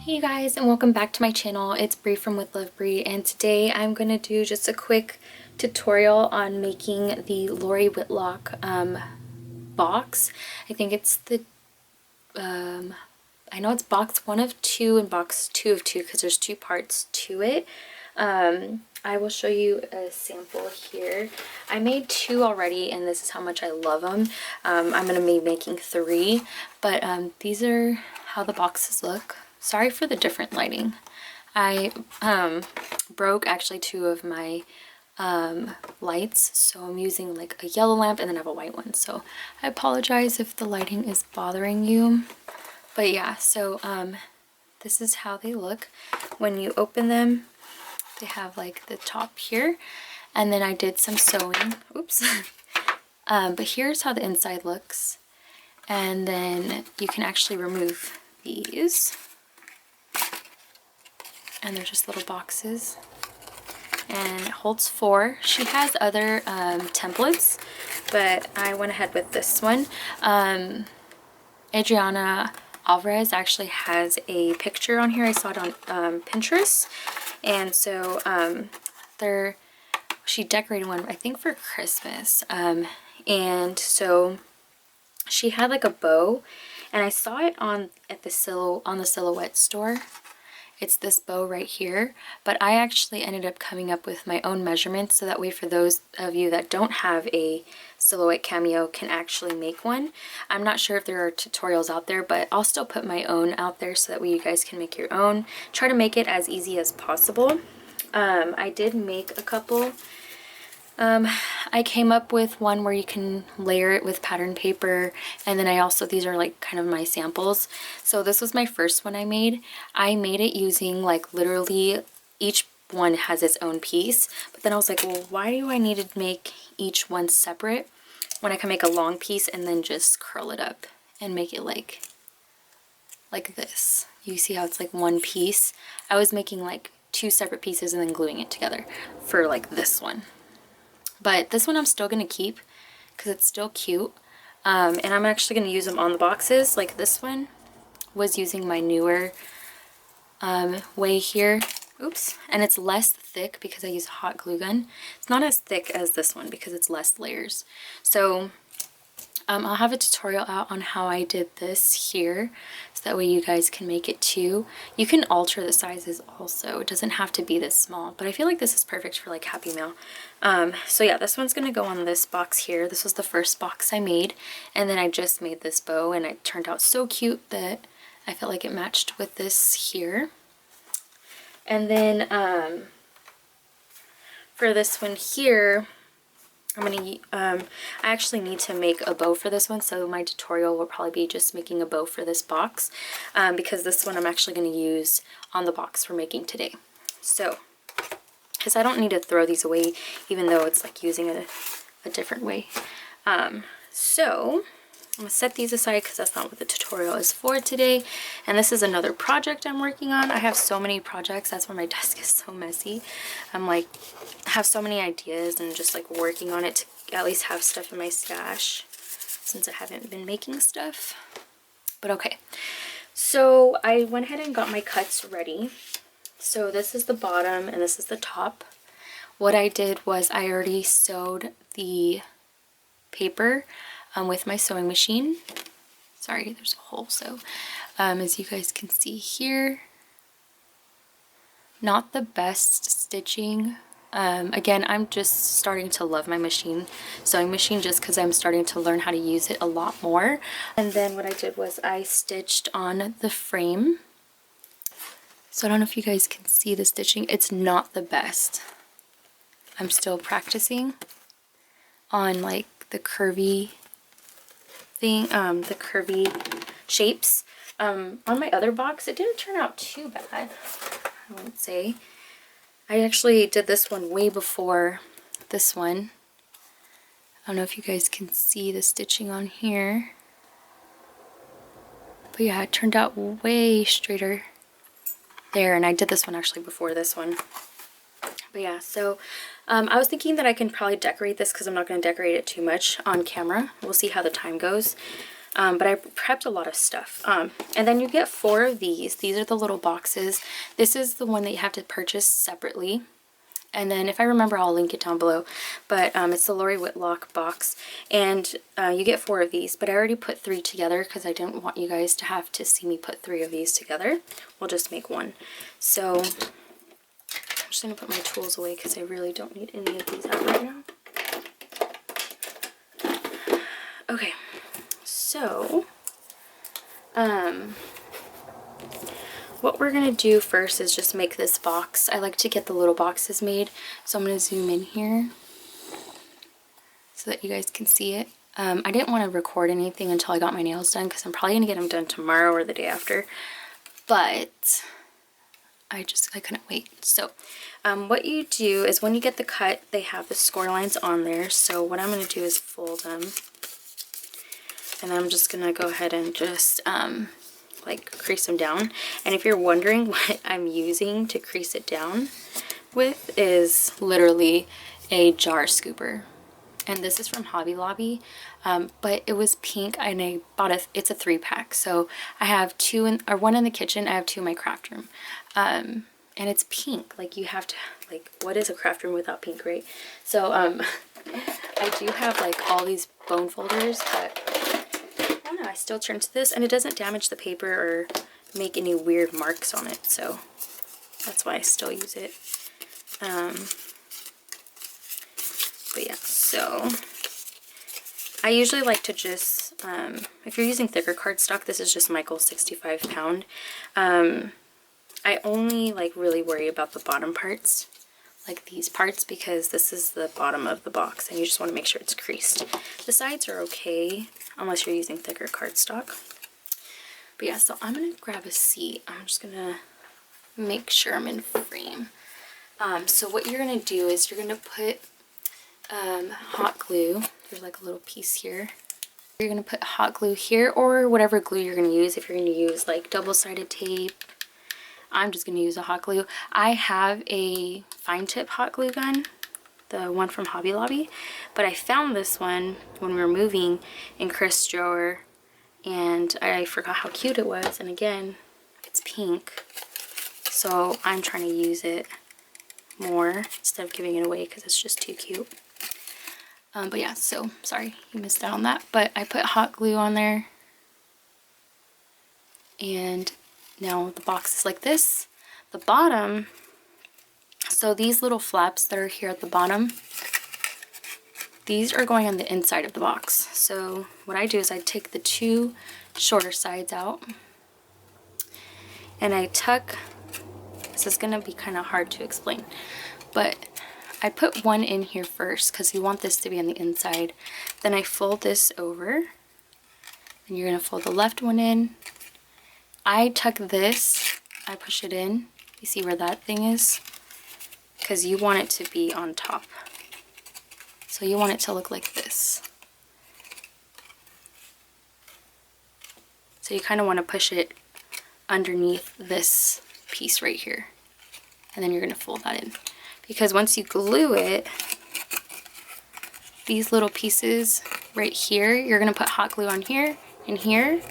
Hey you guys, and welcome back to my channel. It's Bree from With Love Bree, and today I'm going to do just a quick tutorial on making the Lori Whitlock box. I think it's the I know it's box 1 of 2 and box 2 of 2 because there's 2 parts to it. I will show you a sample here. I made 2 already, and this is how much I love them. I'm going to be making 3, but these are how the boxes look. Sorry for the different lighting. I broke actually 2 of my lights, so I'm using like a yellow lamp and then I have a white one. So I apologize if the lighting is bothering you. But yeah, so this is how they look. When you open them, they have like the top here, and then I did some sewing. Oops. But here's how the inside looks. And then you can actually remove these. And they're just little boxes, and it holds 4. She has other templates, but I went ahead with this one. Adriana Alvarez actually has a picture on here. I saw it on Pinterest, and so she decorated one, I think, for Christmas, and so she had like a bow, and I saw it on the Silhouette store. It's this bow right here, but I actually ended up coming up with my own measurements, so that way for those of you that don't have a Silhouette cameo can actually make one. I'm not sure if there are tutorials out there, but I'll still put my own out there so that way you guys can make your own. Try to make it as easy as possible. I did make a couple. I came up with one where you can layer it with pattern paper, and then these are like kind of my samples. So this was my first one I made. I made it using like literally each one has its own piece, but then I was like, well, why do I need to make each one separate when I can make a long piece and then just curl it up and make it like this. You see how it's like one piece? I was making like 2 separate pieces and then gluing it together for like this one. But this one I'm still going to keep because it's still cute. And I'm actually going to use them on the boxes. Like this one was using my newer way here. Oops. And it's less thick because I use a hot glue gun. It's not as thick as this one because it's less layers. So I'll have a tutorial out on how I did this here, so that way you guys can make it too. You can alter the sizes also. It doesn't have to be this small, but I feel like this is perfect for like Happy Meal. So yeah, this one's gonna go on this box here. This was the first box I made, and then I just made this bow, and it turned out so cute that I felt like it matched with this here. And then for this one here, I actually need to make a bow for this one, so my tutorial will probably be just making a bow for this box, because this one I'm actually going to use on the box we're making today. So, because I don't need to throw these away, even though it's like using it a different way. So, I'm going to set these aside because that's not what the tutorial is for today. And this is another project I'm working on. I have so many projects. That's why my desk is so messy. I'm like, I have so many ideas and just like working on it to at least have stuff in my stash since I haven't been making stuff. But okay. So I went ahead and got my cuts ready. So this is the bottom and this is the top. What I did was I already sewed the paper with my sewing machine. Sorry, there's a hole. So as you guys can see here, not the best stitching. Again, I'm just starting to love my sewing machine, just because I'm starting to learn how to use it a lot more. And then what I did was I stitched on the frame. So I don't know if you guys can see the stitching. It's not the best. I'm still practicing on like the curvy thing, the curvy shapes. On my other box, it didn't turn out too bad, I wouldn't say. I actually did this one way before this one. I don't know if you guys can see the stitching on here. But yeah, it turned out way straighter there, and I did this one actually before this one. But yeah, so I was thinking that I can probably decorate this because I'm not going to decorate it too much on camera. We'll see how the time goes. but I prepped a lot of stuff. And then you get 4 of these. These are the little boxes. This is the one that you have to purchase separately. And then if I remember, I'll link it down below. But it's the Lori Whitlock box. And you get 4 of these. But I already put 3 together because I didn't want you guys to have to see me put 3 of these together. We'll just make one. So I'm just going to put my tools away because I really don't need any of these out right now. Okay. So, what we're going to do first is just make this box. I like to get the little boxes made, so I'm going to zoom in here so that you guys can see it. I didn't want to record anything until I got my nails done because I'm probably going to get them done tomorrow or the day after, but I couldn't wait. So, what you do is when you get the cut, they have the score lines on there, so what I'm going to do is fold them. And I'm just going to go ahead and just like crease them down. And if you're wondering what I'm using to crease it down with, is literally a jar scooper. And this is from Hobby Lobby, but it was pink and I bought it's a 3-pack. So I have 1 in the kitchen, I have 2 in my craft room. And it's pink, like you have to, like, what is a craft room without pink, right? So I do have like all these bone folders, but I still turn to this, and it doesn't damage the paper or make any weird marks on it, so that's why I still use it. But yeah, so I usually like to just, if you're using thicker cardstock, this is just Michael's 65 pound. I only like really worry about the bottom parts, like these parts, because this is the bottom of the box and you just want to make sure it's creased. The sides are okay unless you're using thicker cardstock. But yeah, so I'm gonna grab a seat. I'm just gonna make sure I'm in frame. So what you're gonna do is you're gonna put hot glue. There's like a little piece here. You're gonna put hot glue here, or whatever glue you're gonna use. If you're gonna use like double-sided tape, I'm just gonna use a hot glue. I have a fine tip hot glue gun, the one from Hobby Lobby, but I found this one when we were moving in Chris' drawer, and I forgot how cute it was. And again, it's pink, so I'm trying to use it more instead of giving it away because it's just too cute. But yeah, so sorry you missed out on that, but I put hot glue on there, and now the box is like this. The bottom, so these little flaps that are here at the bottom, these are going on the inside of the box. So what I do is I take the 2 shorter sides out and I tuck, this is going to be kind of hard to explain, but I put one in here first because you want this to be on the inside. Then I fold this over, and you're going to fold the left one in. I tuck this, I push it in. You see where that thing is? Because you want it to be on top. So you want it to look like this. So you kind of want to push it underneath this piece right here. And then you're going to fold that in. Because once you glue it, these little pieces right here, you're going to put hot glue on here and here.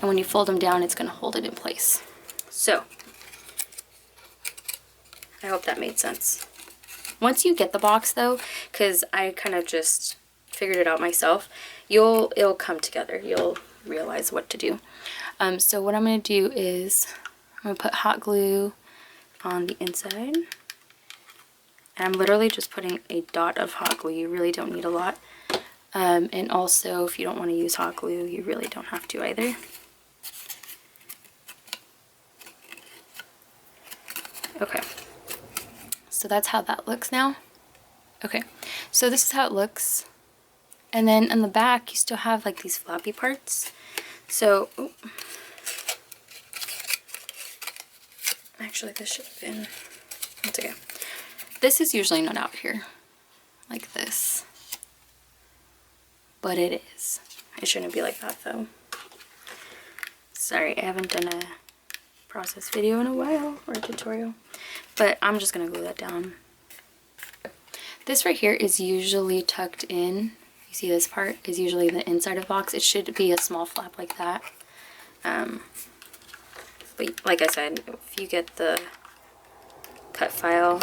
And when you fold them down, it's going to hold it in place. So, I hope that made sense. Once you get the box though, because I kind of just figured it out myself, it'll come together. You'll realize what to do. So what I'm going to do is I'm going to put hot glue on the inside. And I'm literally just putting a dot of hot glue. You really don't need a lot. And also, if you don't want to use hot glue, you really don't have to either. Okay, so that's how that looks now. Okay, so this is how it looks. And then in the back, you still have like these flappy parts. So, oh, actually this should have been, that's okay. This is usually not out here, like this. But it is. It shouldn't be like that though. Sorry, I haven't done a process video in a while, or a tutorial. But I'm just gonna glue that down. This right here is usually tucked in You see this part is usually the inside of the box. It should be a small flap like that. But like I said, if you get the cut file,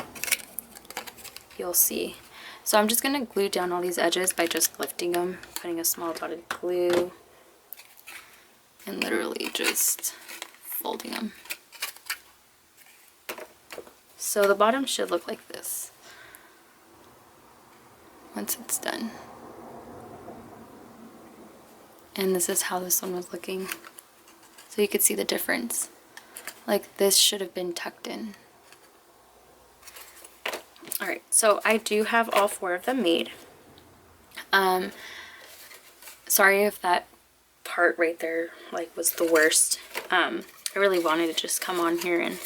you'll see. So I'm just going to glue down all these edges by just lifting them, putting a small dotted glue, and literally just folding them. So the bottom should look like this once it's done. And this is how this one was looking. So you could see the difference. Like this should have been tucked in. Alright, so I do have all 4 of them made. Sorry if that part right there like was the worst. I really wanted to just come on here and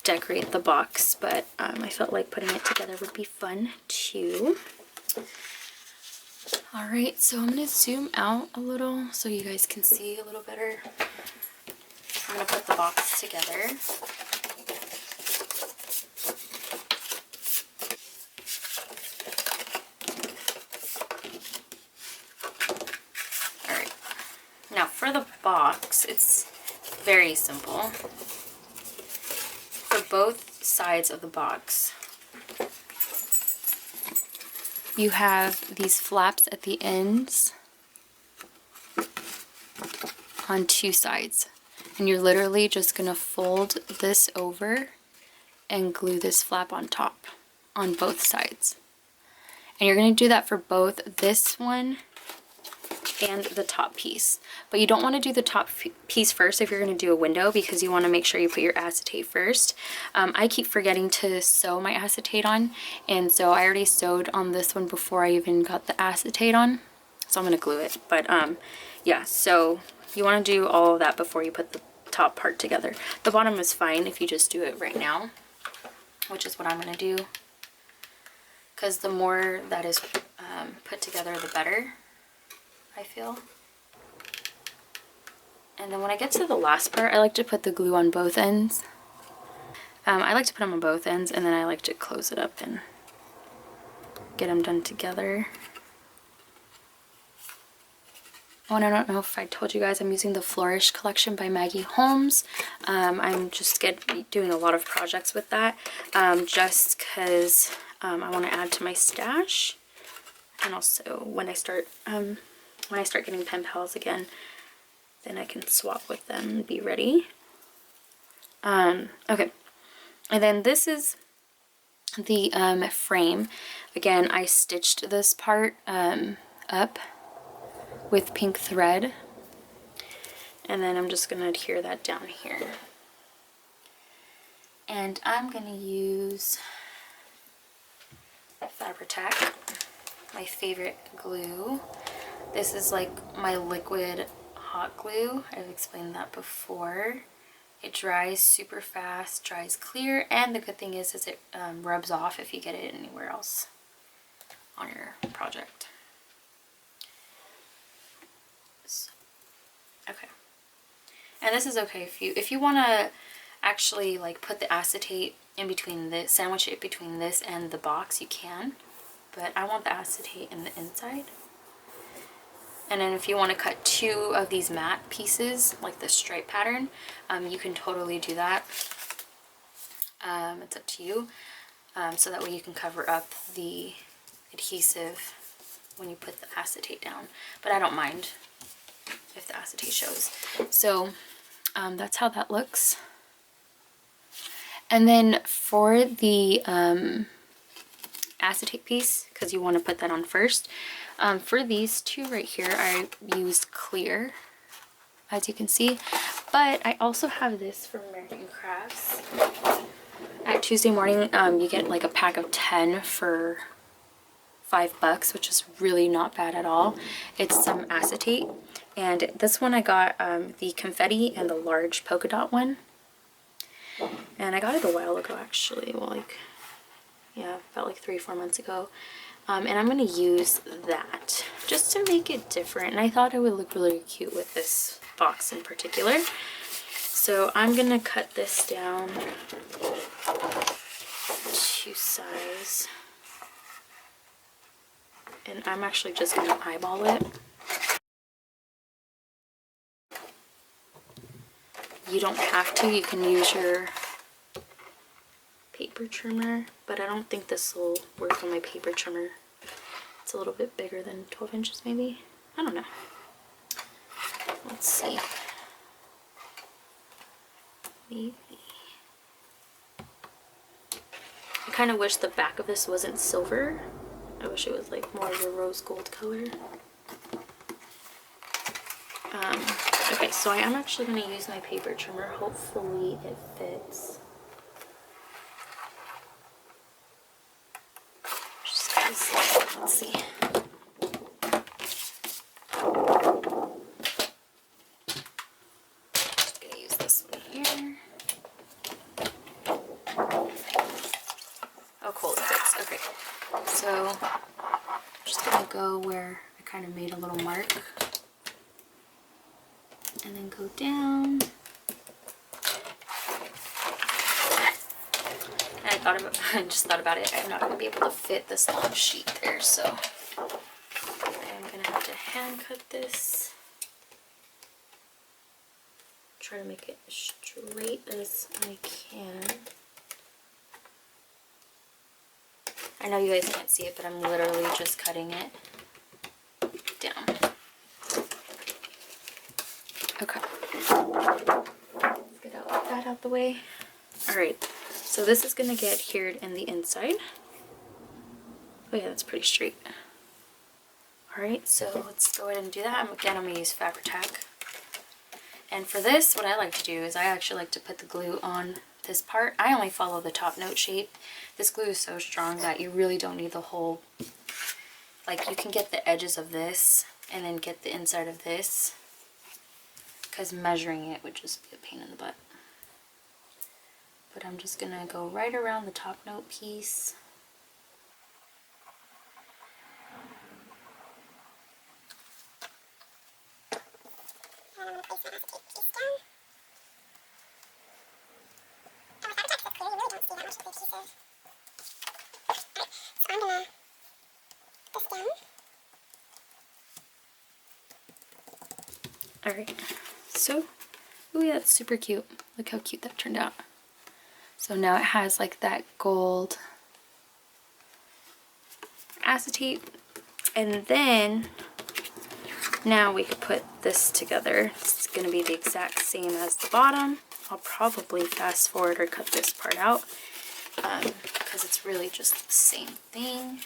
decorate the box, but I felt like putting it together would be fun too. Alright, so I'm going to zoom out a little so you guys can see a little better. I'm going to put the box together. Alright, now for the box, it's very simple. For both sides of the box, you have these flaps at the ends on 2 sides. And you're literally just going to fold this over and glue this flap on top on both sides. And you're going to do that for both this one and the top piece. But you don't want to do the top piece first if you're going to do a window, because you want to make sure you put your acetate first. I keep forgetting to sew my acetate on, and so I already sewed on this one before I even got the acetate on. So I'm going to glue it. But yeah, so you want to do all of that before you put the top part together. The bottom is fine if you just do it right now, which is what I'm going to do, because the more that is put together, the better, I feel. And then when I get to the last part, I like to put the glue on both ends. I like to put them on both ends, and then I like to close it up and get them done together. Oh, and I don't know if I told you guys, I'm using the Flourish collection by Maggie Holmes. I'm just doing a lot of projects with that, just because I want to add to my stash, and also when I start getting pen pals again, then I can swap with them and be ready. Okay, and then this is the frame. Again, I stitched this part up with pink thread, and then I'm just going to adhere that down here. And I'm going to use Fabri-Tac, my favorite glue. This is like my liquid hot glue. I've explained that before. It dries super fast, dries clear, and the good thing is it rubs off if you get it anywhere else on your project. So, okay. And this is okay if you want to actually like put the acetate in between this, sandwich it between this and the box, you can, but I want the acetate in the inside. And then if you want to cut 2 of these matte pieces, like the stripe pattern, you can totally do that. It's up to you. So that way you can cover up the adhesive when you put the acetate down. But I don't mind if the acetate shows. So that's how that looks. And then for the acetate piece, because you want to put that on first, for these 2 right here, I used clear, as you can see, but I also have this from American Crafts. At Tuesday Morning, you get like a pack of 10 for $5, which is really not bad at all. It's some acetate, and this one I got the confetti and the large polka dot one, and I got it a while ago actually. Well, like, yeah, about like 3 or 4 months ago. And I'm going to use that just to make it different, and I thought it would look really cute with this box in particular. So I'm going to cut this down to size. and I'm actually just going to eyeball it. You don't have to, you can use your paper trimmer, but I don't think this will work on my paper trimmer. It's a little bit bigger than 12 inches maybe. I don't know. Let's see. Maybe. I kind of wish the back of this wasn't silver. I wish it was like more of a rose gold color. Okay, so I am actually going to use my paper trimmer. Hopefully it fits. Just because, let's see. Just going to use this one here. Oh, cool, it fits. Okay, so I'm just going to go where I kind of made a little mark. And then go down. And I just thought about it. I'm not going to be able to fit this long sheet there, so I'm going to have to hand cut this. Try to make it as straight as I can. I know you guys can't see it, but I'm literally just cutting it down. Okay. Let's get that out the way. Alright, so this is going to get adhered in the inside. Oh yeah, that's pretty straight. Alright, so let's go ahead and do that. Again, I'm going to use Fabri-Tac. And for this, what I like to do is I actually like to put the glue on this part. I only follow the top note shape. This glue is so strong that you really don't need the whole, like you can get the edges of this and then get the inside of this, because measuring it would just be a pain in the butt. But I'm just going to go right around the top note piece. Alright, so, oh yeah, that's super cute. Look how cute that turned out. So now it has like that gold acetate, and then now we could put this together. It's going to be the exact same as the bottom. I'll probably fast forward or cut this part out because it's really just the same thing.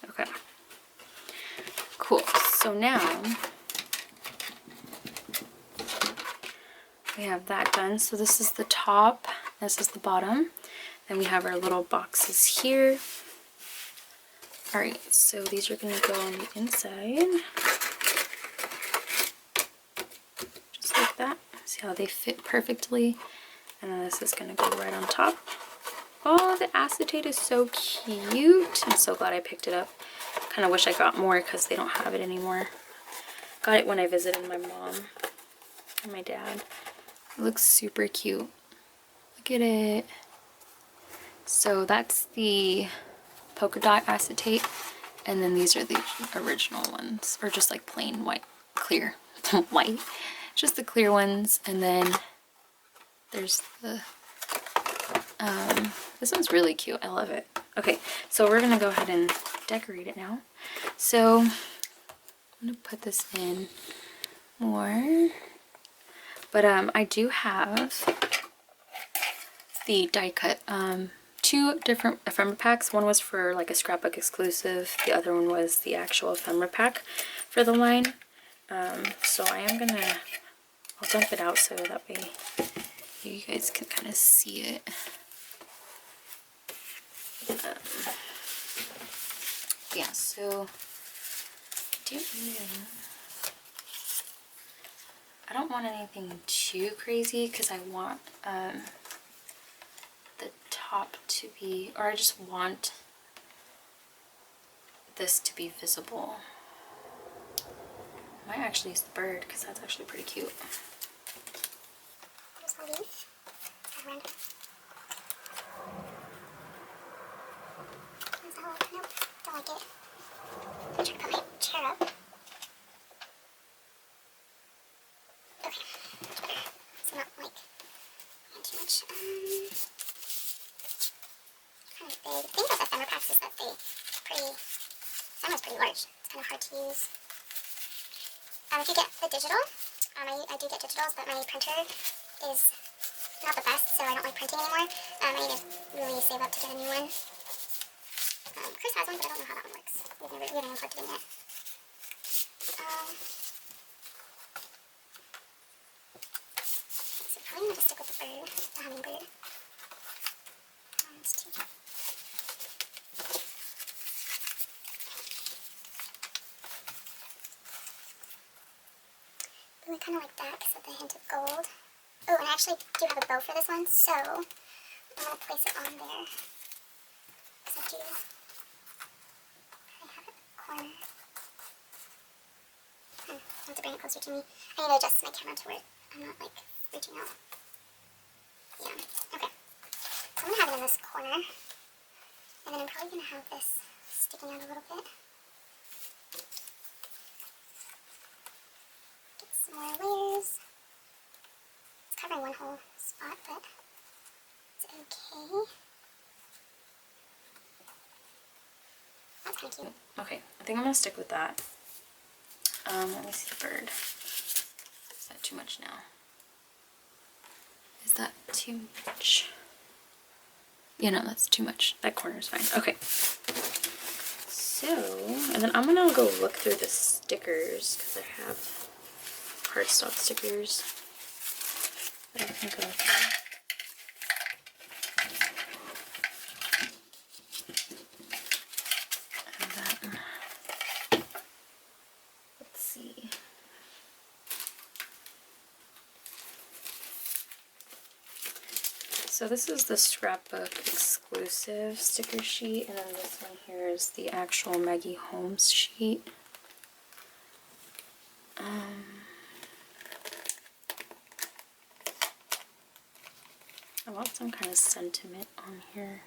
Okay, cool. So now we have that done. So this is the top, this is the bottom. Then we have our little boxes here. Alright, so these are going to go on the inside. Just like that. See how they fit perfectly? And then this is going to go right on top. Oh, the acetate is so cute. I'm so glad I picked it up. Kind of wish I got more because they don't have it anymore. Got it when I visited my mom and my dad. It looks super cute. Look at it. So that's the polka dot acetate, and then these are the original ones, or just like plain white, clear, white. Just the clear ones, and then there's the this one's really cute. I love it. Okay, so we're gonna go ahead and decorate it now. So I'm gonna put this in more, but I do have the die cut two different ephemera packs. One was for like a scrapbook exclusive, the other one was the actual ephemera pack for the line. So I am gonna, I'll dump it out so that way you guys can kind of see it. Yeah, so I don't want anything too crazy because I want the top to be, or I just want this to be visible. I might actually use the bird because that's actually pretty cute. Just one of these. Random. Nope, don't like it. I'm trying to put my chair up. Okay, much better. So not like too much. Kind of big. The thing about the ephemera packs is that ephemera's pretty large. It's kind of hard to use. If you get the digital, I do get digitals, but my printer is not the best, so I don't like printing anymore. I need to really save up to get a new one. Chris has one, but I don't know how that one works. We haven't even plugged it in yet. So probably going to stick with the bird, the hummingbird. It's too cute. I kind of like that because of the hint of gold. Oh, and I actually do have a bow for this one, so I'm going to place it on there. Because I do have it in the corner. I have to bring it closer to me. I need to adjust my camera to where I'm not, like, reaching out. Yeah, okay. So I'm going to have it in this corner. And then I'm probably going to have this sticking out a little bit. Get some more layers. It's covering one whole spot, but it's okay. That's kind of cute. Okay, I think I'm gonna stick with that. Let me see the bird. Is that too much now? Is that too much? Yeah, no, that's too much. That corner is fine. Okay. So, and then I'm gonna go look through the stickers because I have cardstock stickers that I can go through. So this is the scrapbook exclusive sticker sheet, and then this one here is the actual Maggie Holmes sheet. I want some kind of sentiment on here.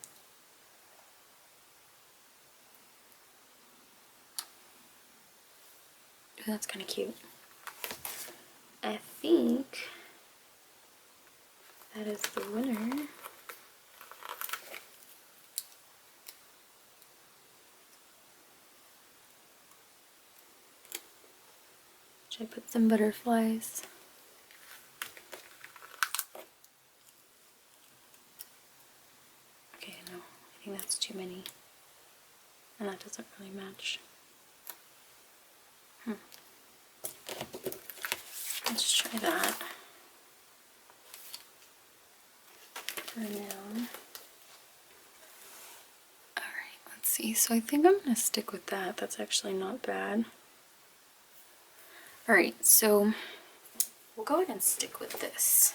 Ooh, that's kind of cute. I think that is the winner. Should I put some butterflies? Okay, no, I think that's too many. And that doesn't really match. Let's try that for now. Alright, let's see. So I think I'm going to stick with that. That's actually not bad. Alright, so we'll go ahead and stick with this.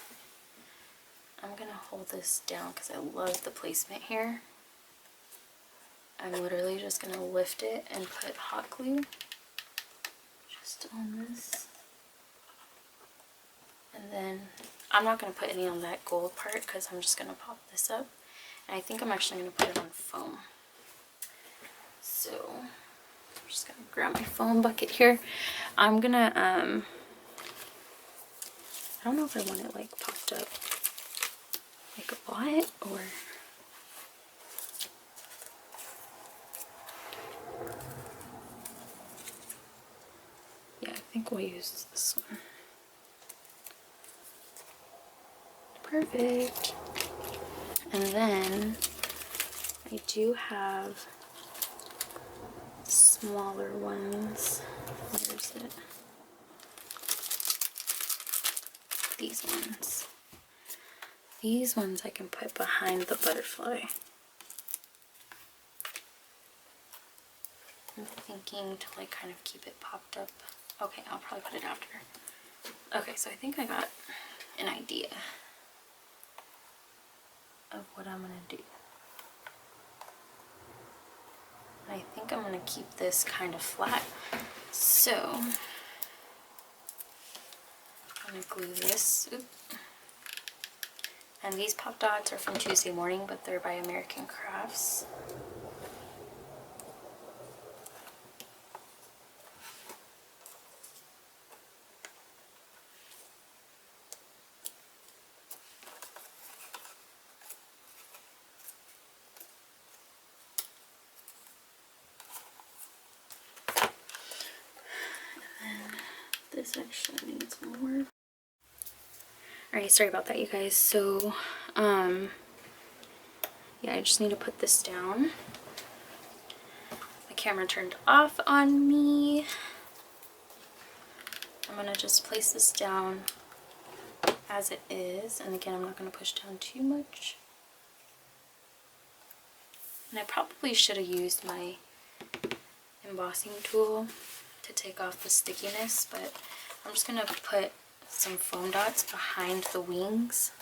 I'm going to hold this down because I love the placement here. I'm literally just going to lift it and put hot glue just on this. And then I'm not going to put any on that gold part because I'm just going to pop this up. And I think I'm actually going to put it on foam. So I'm just going to grab my foam bucket here. I'm going to, I don't know if I want it like popped up like a lot or... Yeah, I think we'll use this one. Perfect. And then I do have smaller ones. Where is it? These ones. These ones I can put behind the butterfly. I'm thinking to like kind of keep it popped up. Okay, I'll probably put it after. Okay, so I think I got an idea of what I'm gonna do. I think I'm gonna keep this kind of flat. So I'm gonna glue this. Oop. And these pop dots are from Tuesday Morning, but they're by American Crafts. This actually needs more. Alright, sorry about that, you guys. So, yeah, I just need to put this down. The camera turned off on me. I'm gonna just place this down as it is. And again, I'm not gonna push down too much. And I probably should have used my embossing tool to take off the stickiness, but I'm just gonna put some foam dots behind the wings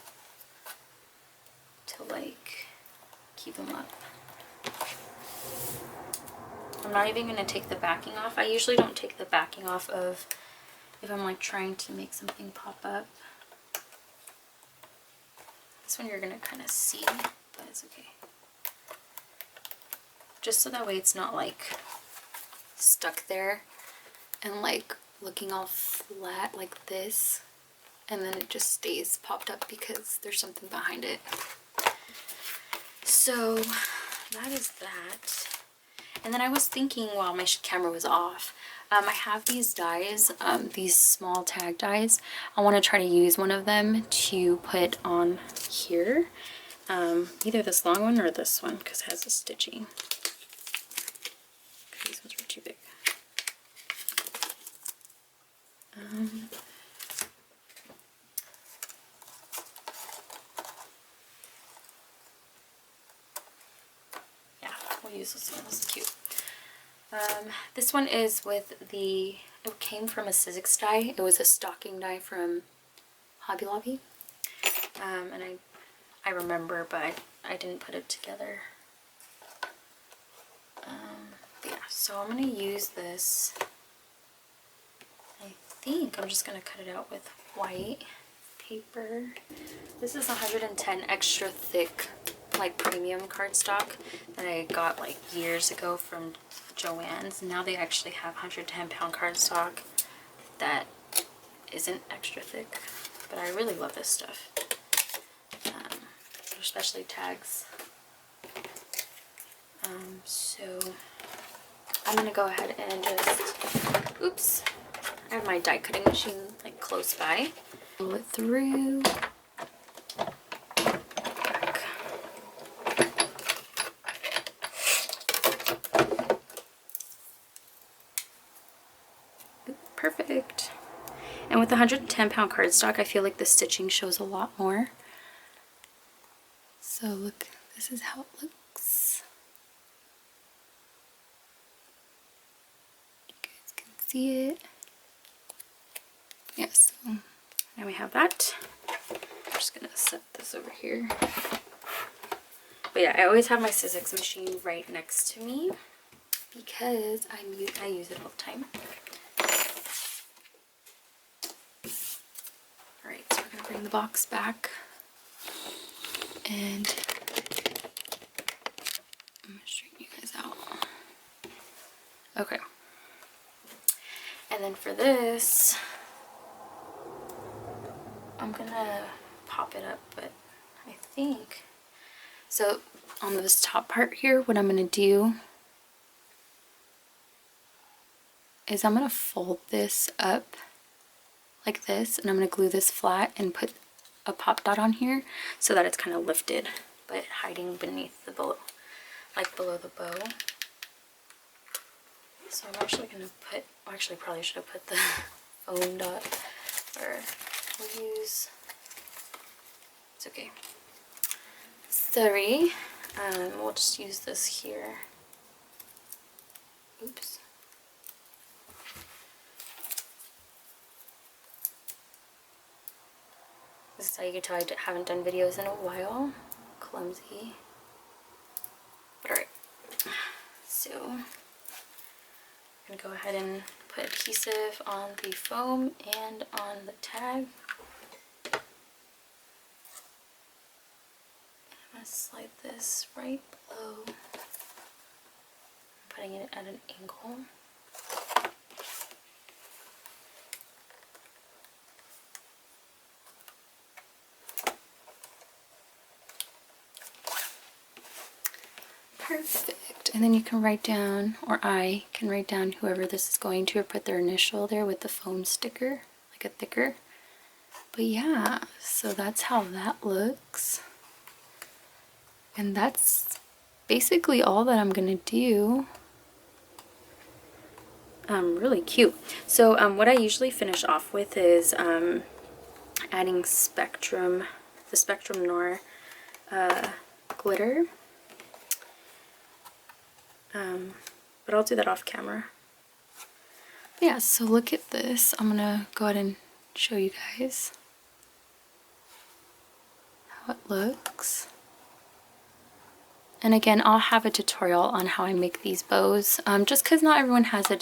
to like keep them up. I'm not even gonna take the backing off. I usually don't take the backing off of if I'm like trying to make something pop up. This one you're gonna kind of see, but it's okay. Just so that way it's not like stuck there and like looking all flat like this, and then it just stays popped up because there's something behind it. So that is that. And then I was thinking while my camera was off, I have these dies, these small tag dies. I want to try to use one of them to put on here, either this long one or this one because it has a stitching. These ones were too big. Yeah, we'll use this one. This is cute. This one is with the, it came from a Sizzix die. It was a stocking die from Hobby Lobby. And I remember, but I didn't put it together. Yeah, so I'm going to use this. I think I'm just going to cut it out with white paper. This is 110 extra thick, like premium cardstock that I got like years ago from Joann's. Now they actually have 110-pound cardstock that isn't extra thick, but I really love this stuff, especially tags. So I'm gonna go ahead and just, oops, I have my die cutting machine like close by. Pull it through. Perfect. And with the 110-pound cardstock, I feel like the stitching shows a lot more. So look, this is how it looks. You guys can see it. Yes, yeah, so now we have that. I'm just gonna set this over here. But yeah, I always have my Sizzix machine right next to me because I use it all the time. Alright, so we're gonna bring the box back and I'm gonna straighten you guys out. Okay. And then for this, I'm gonna pop it up, but I think, so on this top part here, what I'm gonna do is I'm gonna fold this up like this, and I'm gonna glue this flat and put a pop dot on here so that it's kind of lifted, but hiding beneath the bow, like below the bow. So I'm actually gonna put, actually probably should have put the foam dot, or we'll use, it's okay. Sorry, we'll just use this here. Oops. This is how you can tell I haven't done videos in a while. Clumsy. But alright. So, I'm going to go ahead and put adhesive on the foam and on the tag. I'm going to slide this right below. I'm putting it at an angle. Perfect. And then you can write down, or I can write down whoever this is going to, or put their initial there with the foam sticker, like a thicker. But yeah, so that's how that looks. And that's basically all that I'm gonna do. Really cute. So what I usually finish off with is adding Spectrum, the Spectrum Noir glitter. But I'll do that off camera. Yeah, so look at this. I'm gonna go ahead and show you guys how it looks. And again, I'll have a tutorial on how I make these bows, just because not everyone has a,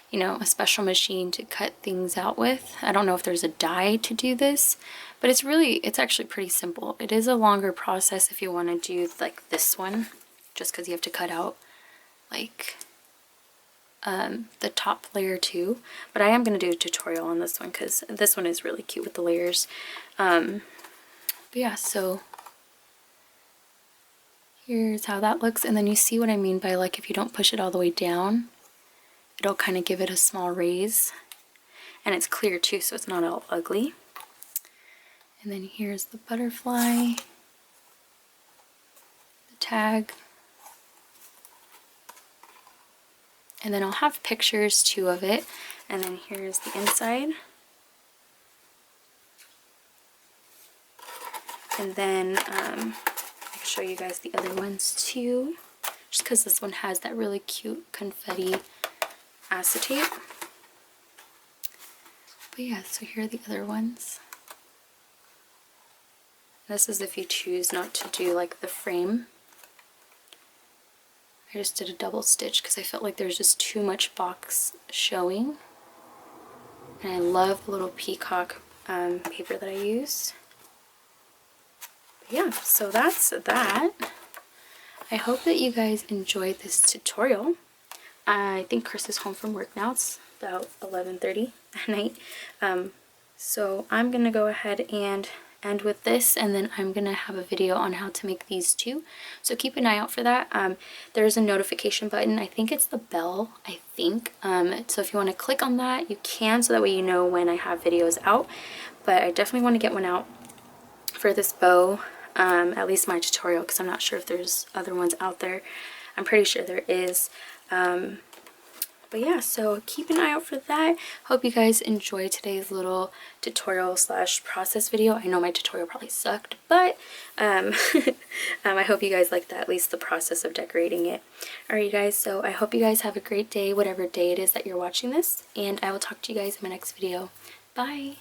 you know, a special machine to cut things out with. I don't know if there's a die to do this, but it's actually pretty simple. It is a longer process if you want to do like this one, just because you have to cut out like the top layer too. But I am going to do a tutorial on this one because this one is really cute with the layers. But yeah, so here's how that looks, and then you see what I mean by, like, if you don't push it all the way down, it'll kind of give it a small raise, and it's clear too, so it's not all ugly. And then here's the butterfly, the tag, and then I'll have pictures too of it. And then here's the inside, and then show you guys the other ones too, just because this one has that really cute confetti acetate. But yeah, so here are the other ones. This is if you choose not to do like the frame. I just did a double stitch because I felt like there's just too much box showing, and I love the little peacock paper that I used. Yeah, so that's that. I hope that you guys enjoyed this tutorial. I think Chris is home from work now. It's about 11:30 at night. So I'm gonna go ahead and end with this, and then I'm gonna have a video on how to make these too. So keep an eye out for that. There's a notification button. I think it's the bell, I think. So if you want to click on that, you can, so that way you know when I have videos out. But I definitely want to get one out for this bow, at least my tutorial, because I'm not sure if there's other ones out there. I'm pretty sure there is. But yeah, so keep an eye out for that. Hope you guys enjoyed today's little tutorial slash process video. I know my tutorial probably sucked, but I hope you guys liked that, at least the process of decorating it. Alright, you guys, so I hope you guys have a great day, whatever day it is that you're watching this, and I will talk to you guys in my next video. Bye!